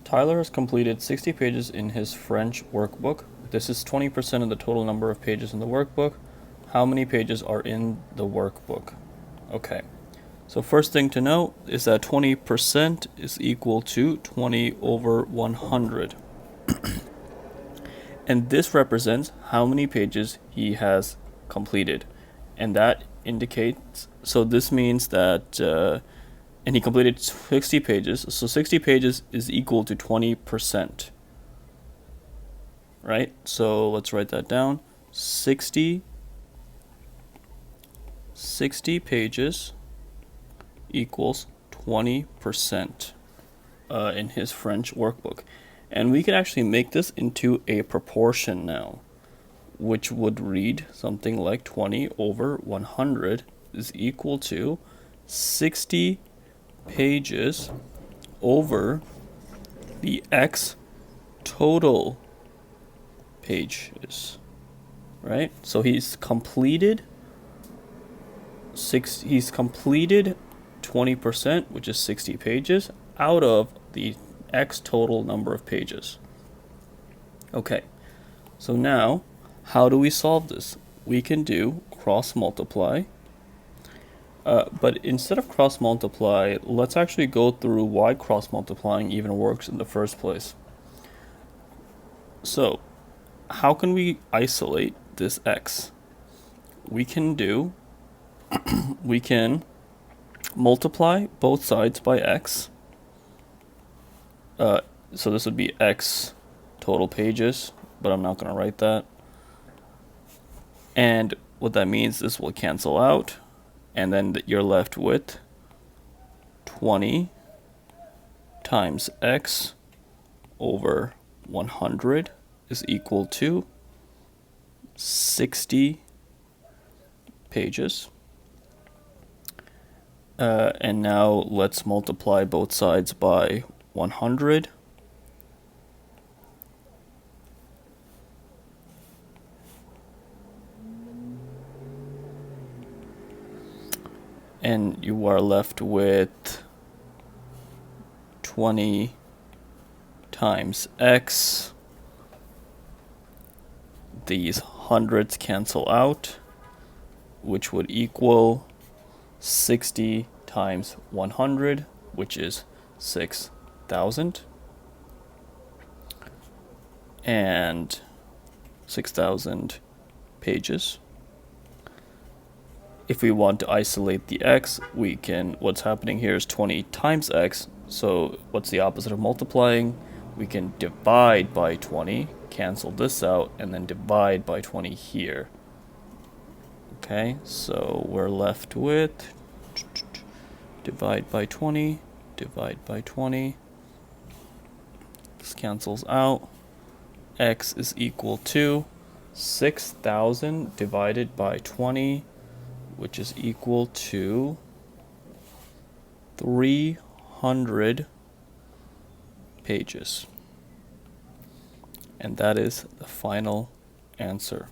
Tyler has completed 60 pages in his French workbook. This is 20% of the total number of pages in the workbook. How many pages are in the workbook? Okay, so first thing to note is that 20% is equal to 20 over 100. And this represents how many pages he has completed. And that indicates, so this means that, and he completed 60 pages. So 60 pages is equal to 20%. Right? So let's write that down. 60 pages equals 20% in his French workbook. And we can actually make this into a proportion now, which would read something like 20 over 100 is equal to 60 pages over the X total pages, right? So he's completed 20%, which is 60 pages, out of the X total number of pages. Okay, so now how do we solve this? We can do cross multiply, but instead of cross multiply, let's actually go through why cross multiplying even works in the first place. So how can we isolate this X? We can multiply both sides by X. So this would be X total pages, but I'm not going to write that. And what that means, this will cancel out, and then you're left with 20 times X over 100 is equal to 60 pages. And now let's multiply both sides by 100. And you are left with 20 times X. These hundreds cancel out, which would equal 60 times 100, which is 6,000. And 6,000 pages. If we want to isolate the X, we can, what's happening here is 20 times X. So what's the opposite of multiplying? We can divide by 20, cancel this out, and then divide by 20 here. Okay, so we're left with divide by 20, divide by 20. This cancels out. X is equal to 6,000 divided by 20, which is equal to 300 pages. And that is the final answer.